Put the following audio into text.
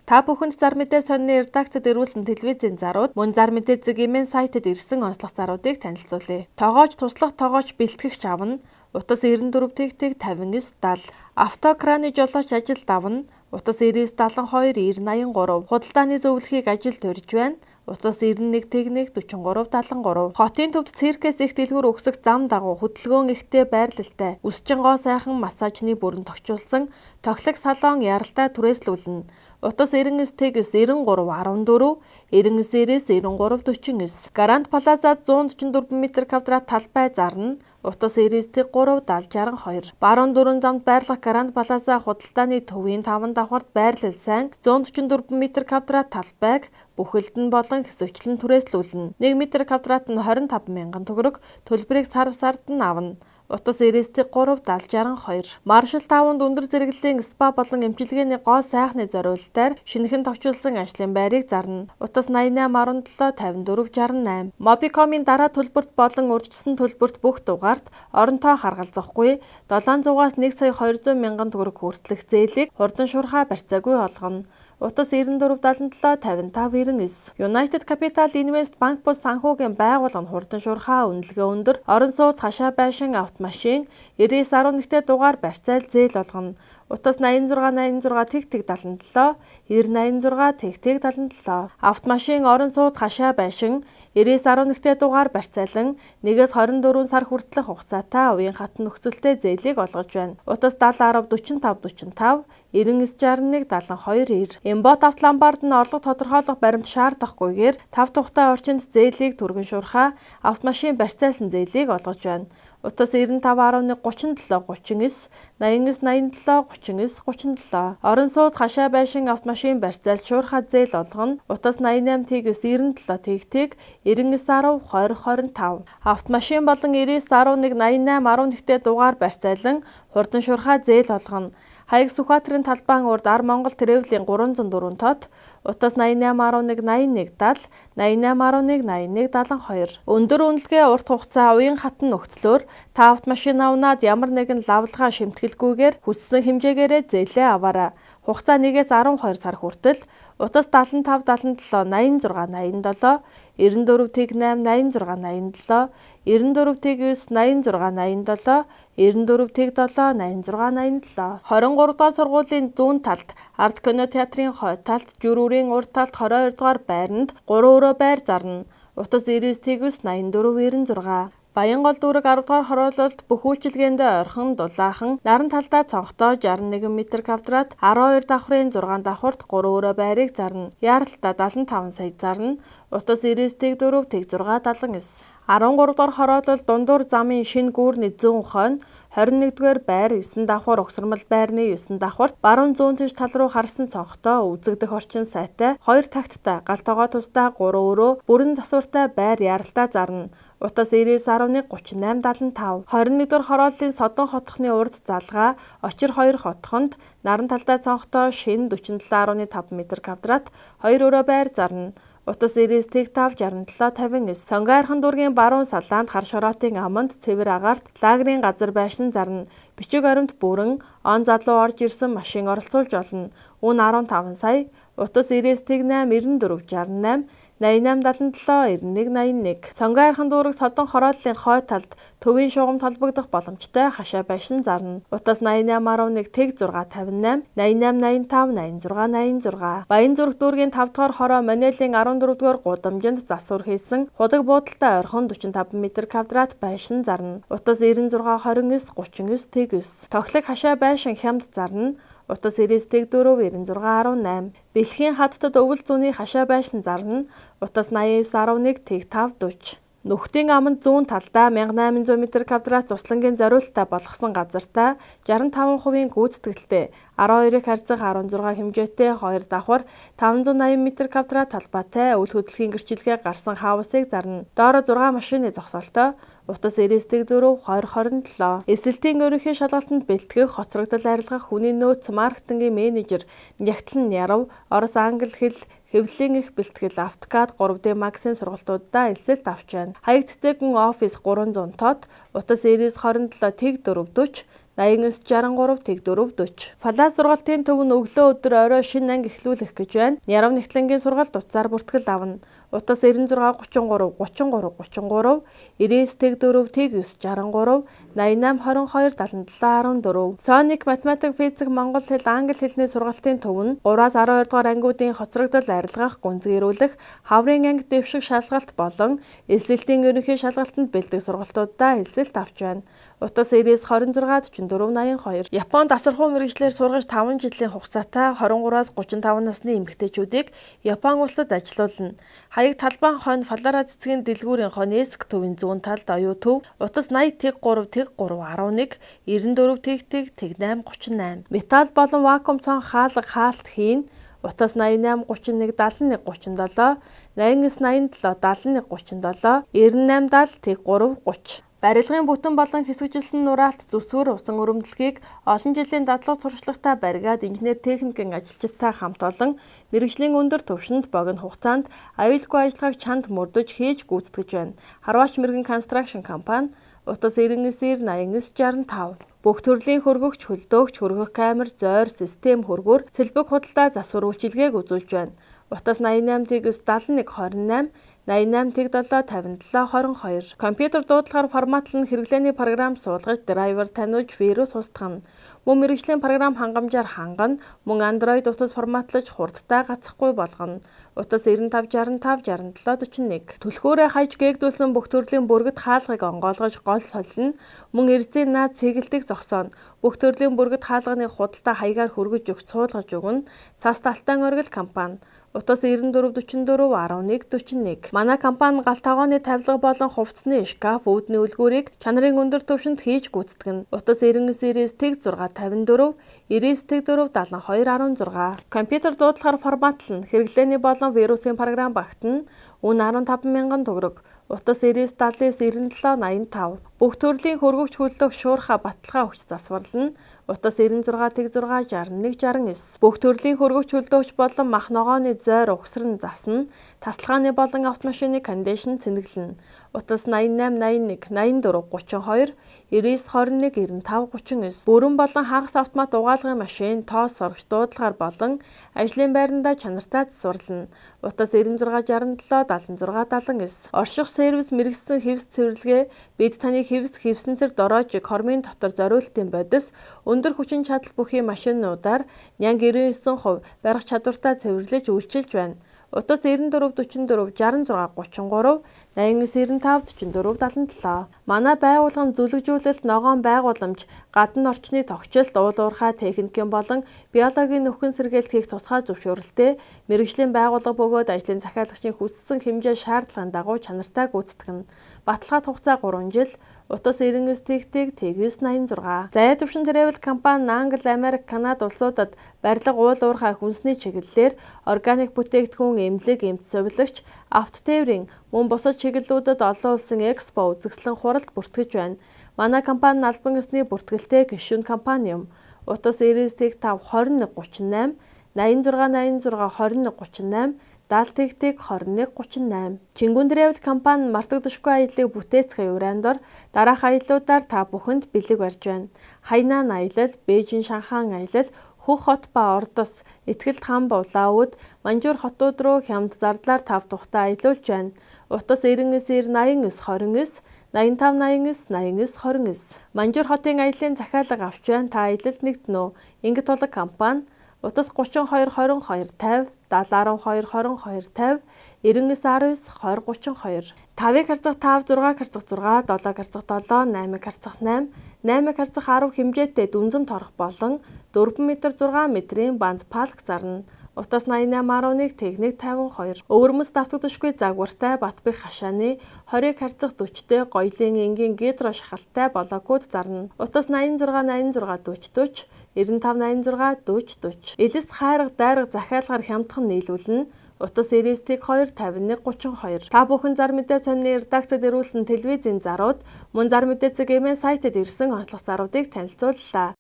Та бүхэнд зар мэдээ сонины редакцид ирүүлсэн телевизийн зарууд мөн зар мэдээ зэгийн сайтад ирсэн онцлог заруудыг танилцуулъя. Тогооч туслах тогооч бэлтгэгч авна. Утас 94 тэгтэг 59 70. Автокраны жолооч ажилд авна. Утас 99 72 9083. Худалдааны зөвлөхийг ажилд урьж байна. Утас 91 тэгнэг 43 73. Хотын төвд циркээс их дэлгүүр өгсөх зам дагуу хөдөлгөөн ихтэй байрлалтай үсчин гоо сайхан массажны бүрэн тогтчулсан тоглог салон яралтай түрээслүүлнэ. Утас 99 тэгс 93 14 99-ээс 93 49. Гарант Плаза 144 м2 талбай зарна. Утас 99 тэг 3 70 62. Баруун дөрвөн замд байрлах Гарант Плаза худалдааны төвийн 5 давхарт байрлал сайн 144 м2 талбайг бүхэлд нь болон хэсэгчлэн түрээслүүлнэ. 1 м2-т нь 25 мянган төгрөг, төлбөрийг сард нь авна. Утас 99 3 70 62. Маршал 5-нд өндөр зэрэглэлийн спа болон эмчилгээний гоо сайхны зориулалтаар шинэхэн тогтчулсан ажлын байрыг зарна. Утас 88 17 54 68. Мобикомын дараа төлбөрт болон урьдчилсан төлбөрт бүх дугаард оронтой харгалзахгүй 700-аас 1 сая 200 мянган төгрөг хүртэлх зээлийг хурдан шуурхай барьцаагүй олгоно. Утас 94 77 55 99. United Capital Invest Bank бус санхүүгийн байгууллага нь хурдан шуурхай үнэлгээ өндөр орон сууц хашаа байшин автомашин 9911-т дугаар барьцаал зээл олгоно. Утас 86 86 тэг 77 9086 тэг 77. Автомашин орон сууц хашаа байшин 9911-т дугаар барьцаалан 1-ээс 24 сар хүртэлх хугацаатай уян хатан нөхцөлтэй зээлийг олгож байна. Утас 70 10 45 45 9961 72 90. Эмбот авто ломбард нь орлого тодорхойлох баримт шаардахгүйгээр 5 тухтай орчинд зээлийг түргэн шуурхай автомашин барьцаалсан зээлийг олгож байна. Утас 95 11 37 39 89 87 39 37. Орон сууц хашаа байшин автомашин барьцаал шуурхай зээл олгоно. Утас 88 тэгс 97 тэгтэг 99 10 20 25. Автомашин болон 99 11 88 11-т дугаар барьцаалан хурдан шуурхай зээл олгоно. Хаяг Сүхбаатарын талбайн урд Ар Монгол Тревлийн 304 тод. Утас 88 11 81 70 88 11 81 72. Өндөр үнэлгээ урт хугацаа уян хатан нөхцлөөр та автомашин авнаад ямар нэгэн лавлгаа шимтгэлгүйгээр хүссэн хэмжээгээрээ зээлээ аваарай. Хугацаа 1-ээс 12 сар хүртэл утас 75 77 86 87 94 тэг 8 86 87 94 тэгс 86 87 94 тэг 7 86 87. 23 дугаар сургуулийн зүүн талд Арт кино театрын хойд талд Жүрүүрийн урд талд 22 дугаар байранд 3 өрөө байр зарна. Утас 99 тэгс 84 96. Баянгол дүүрэг 10 дугаар хороололд бүх үйлчилгээнд ойрхон дулаахан наран талдаа цонхтой 61 м2-т 12 давхрын 6 давхарт 3 өрөө байрыг зарна. Яаралтаа 75 сая зарна. Утас 99 тэг 4 тэг 6 79. 13 дугаар хороолол дундуур замын шинэ гүүрний зүүн хойно 21-р байр 9 давхар угсармал байрны 9 давхарт баруун зүүн тийш тал руу харсан цонхтой үзэгдэх орчин сайтай 2 такттай гал тогоо тусдаа 3 өрөө бүрэн засвартай байр яаралтаа зарна. Утас 99 11 38 75. 21-р хорооллын Содон хотхны урд залгаа Очир 2 хотхонд наран талдаа цонхтой шинэ 47.5 м2-т 2 өрөө байр зарна. Утас 99 тэг 5 67 59. Сонгойрхан дүүргийн баруун салаанд хар шороотын аманд цэвэр агаарт лагерийн газар байшин зарна. Бичиг баримт бүрэн он залуу орж ирсэн машин оролцуулж болно. Үн 15 сая. Утас 99 тэг 8 94 68 88 77 91 81. Сонгойрхан дүүрэг Содон хорооллын хойд талд төвийн шугамд холбогдох боломжтой хашаа байшин зарна. Утас 88 11 тэг 6 58 88 85 86 86. Баянзүрх дүүргийн 5 дугаар хороо Манелийн 14 дугаар гудамжинд засвар хийсэн худаг буудалтай ойрхон 45 м2-т байшин зарна. Утас 96 29 39 тэг 9. Тоглог хашаа байшин хямд зарна. Утас 99 тэг 4 96 18. Бэлхийн хадтад өвөл зүүнний хашаа байшин зарна. Утас 89 11 тэг 5 40. Нүхтийн аманд зүүн талдаа 1800 м2-т цуслангийн зориулалтаа болгосон газартаа 65% гүйцэтгэлтэй 12-ыг харьцах 16 хэмжээтэй 2 давхар 580 м2 талбайтай үл хөдлөхийн гэрчилгээ гарсан хаусыг зарна. Доороо 6 машины зогсоолтой. Утас 99 тэг 4 20 27. Эсэлтийн ерөнхий шалгалтанд бэлтгэх хоцрогдол арилгах хүний нөөц маркетингийн менежер Нягтлан Ярав Орос англи хэл хэвлэлийн их бэлтгэл автокад 3D Max-ын сургалтуудаа эсэлт авч байна. Хаяг цэцэгэн офис 300 тод. Утас 99 27 тэг 4 40 89 63 40. Фалаа сургалтын төв нь өглөө өдөр орой шинэ анги эхлүүлэх гэж байна. Нярав нэгтлэнгийн сургалт утсаар бүртгэл авна. Утас 96 33 33 33 99 4 9 63 88 22 77 14. Соник математик, физик, монгол хэл, англи хэлний сургалтын төв нь 3-аас 12 дугаар ангиудын хоцрогдол арилгах, гүнзгийрүүлэх, хаврын анги дэвших шалгалт болон эсэлтийн ерөнхий шалгалтанд бэлдэх сургалтуудаа эсэлт авч байна. Утас 99 26 44 82. Японд асархуу мэргэжлэр сургаж 5 жилийн хугацаатай 23-аас 35 насны эмэгтэйчүүдийг Япон улсад ажилуулна. Хаяг талбайн хойно Фаллара цэцгийн дэлгүүрийн хойно Эск төвийн зүүн талд оюу төв. Утас 80 тэг 3 тэг 3 11 94 тэг 8 38. Металл болон вакуум цон хаалга хаалт хийн. Утас 88 31 71 37 89 87 71 37 98 70 тэг 3 30. Барилгын бүтэн болон хэсэгжилсэн нураалт зүсгэр усан өрөмдлөгийг олон жилийн дадлага туршлагатай баригад инженер техникийн ажилчидтай хамт олон мэргэжлийн өндөр түвшинд богино хугацаанд аюулгүй ажиллагааг чанд мөрдөж хийж гүйцэтгэж байна. Харваач мэргэн констракшн компани утас 99 89 65. Бүх төрлийн хөргөгч, хөлдөөгч, хөргөх камер, зойр, систем хөргөөр цэлбэг худалдаа засвар үйлчилгээг үзүүлж байна. Утас 88 71 28 88 7 57 22. Компьютер дуудлагаар форматлан хэрэглээний програм суулгаж, драйвер таниулж, вирус устгана. Мөн мэргэжлийн програм хангамжаар хангана. Мөн Android утас форматлаж хурдтай гацхгүй болгоно. Утас 95 65 67 41. Түлхүүрээ хаяж гээгдүүлсэн бүх төрлийн бүргэд хаалгыг онгойлгож гол солино. Мөн эрзийн наад цэгэлдэг зогсооно. Бүх төрлийн бүргэд хаалганы худалдаа хаягаар хөргөж өгч суулгаж өгнө. Цас талтайн оргил компани. Утас 94 44 11 41. Манай компани галт тогооны тавилга болон хувцсны шкаф, үүдний үлгүүрийг чанарын өндөр түвшинд хийж гүйцэтгэнэ. Утас 99 тэг 6 54 99 тэг 4 72 16. Компьютер дуудлагаар форматлан хэрэглээний болон вирусын програм багтана. Үн 15,000 төгрөг. Утас 99 79 97 85. Бүх төрлийн хөргөгч, хөлдөөгч шуурхаа баталгаа өгч засварлана. Утас 96 тэг 6 61 69. Бүх төрлийн хөргөгч, хөлдөөгч болон мах ногооны зойр угсран засна. Тасалгааны болон автомашины кондишн цэнэглэнэ. Утас 88 81 84 32 99 21 95 39. Бүрэн болон хагас автомат угаалгын машин, тоос сорогч дуудлагаар болон ажлын байрандаа чанартай засварлана. Утас 96 67 76 79. Орших сервис мэргэжсэн хэвс цэвэрлэгээ бид таны хэвсэн цэр дороожиг хормын дотор зориултын бодис өндөр хүчин чадал бүхий машинуудаар нянг 99% барих чадвартай цэвэрлэж үйлчилж байна. Утас 94 44 66 33 89 95 44 77. Манай байгууллага нь зүлэгжүүлэлт, ногоон байгууламж, гадна орчны тогтчлт, уул уурхай техникийн болон биологийн нөхөн сэргээлт хийх тусгай зөвшөөрөлтэй мэргэжлийн байгууллага бөгөөд ажлын захиалагчийн хүссэн хэмжээ шаардлагын дагуу чанартай гүйцэтгэнэ. Баталгаат хугацаа 3 жил. Утас 99 тэг 986. Заяа төвшин travel компани Англи, Америк, Канада улсуудад барилга, уул уурхай, хүнсний чиглэлээр органик бүтээгдэхүүн, эмнэлэг, эмч сувилагч, авто тээврийн мөн бусад чиглэлүүдэд олон улсын экспо үзэсгэлэн хуралд бүртгэж байна. Манай компани нь албан ёсны бүртгэлтэй гишүүн компани юм. Утас 99 тэг 5 21 38 86 86 21 38 70 21 38. Чингүн travel компани мартагдашгүй аяллыг бүтээцгээ урандор дараах аяллуудаар та бүхэнд бэлэг барьж байна. Хайнан аялал, Бээжин, Шанхай аялал, Хөх хот ба Ордос, Этгэлт хам Улаауд, Манжуур хотууд руу хямд зардлаар 5 тухтай аялуулж байна. Утас 99 89 29 85 89 89 29. Манжуур хотын аяллаа захиалга авч байна. Та аялалд нэгдэнэ үү? Ингээд тулаг компани Утас 32 22 50 70 12 22 50 99 19 20 32. 5-ыг харьцах 5, 6-ыг харьцах 6, 7-ыг харьцах 7, 8-ыг харьцах 8, 8-ыг харьцах 10 хэмжээтэй дүнзэн торох болон 4 м 6 м-ийн банд палк зарна. Утас 88 11 техник 52. Өвөрмөс давтагдашгүй загвартай Батбих хашааны 20-ыг харьцах 40-тэй гоёлын энгийн гидро шахалтай блокууд зарна. Утас 86 86 40 40 95 86 40 40. Элэс хайрга дайрга захиалгаар хямдхан нийлүүлнэ. Утас 99 2 51 32. Та бүхэн зар мэдээ сонины редакцид ирүүлсэн телевизийн зарууд, мөн зар мэдээ цэгийн сайтад ирсэн онцлог заруудыг танилцууллаа.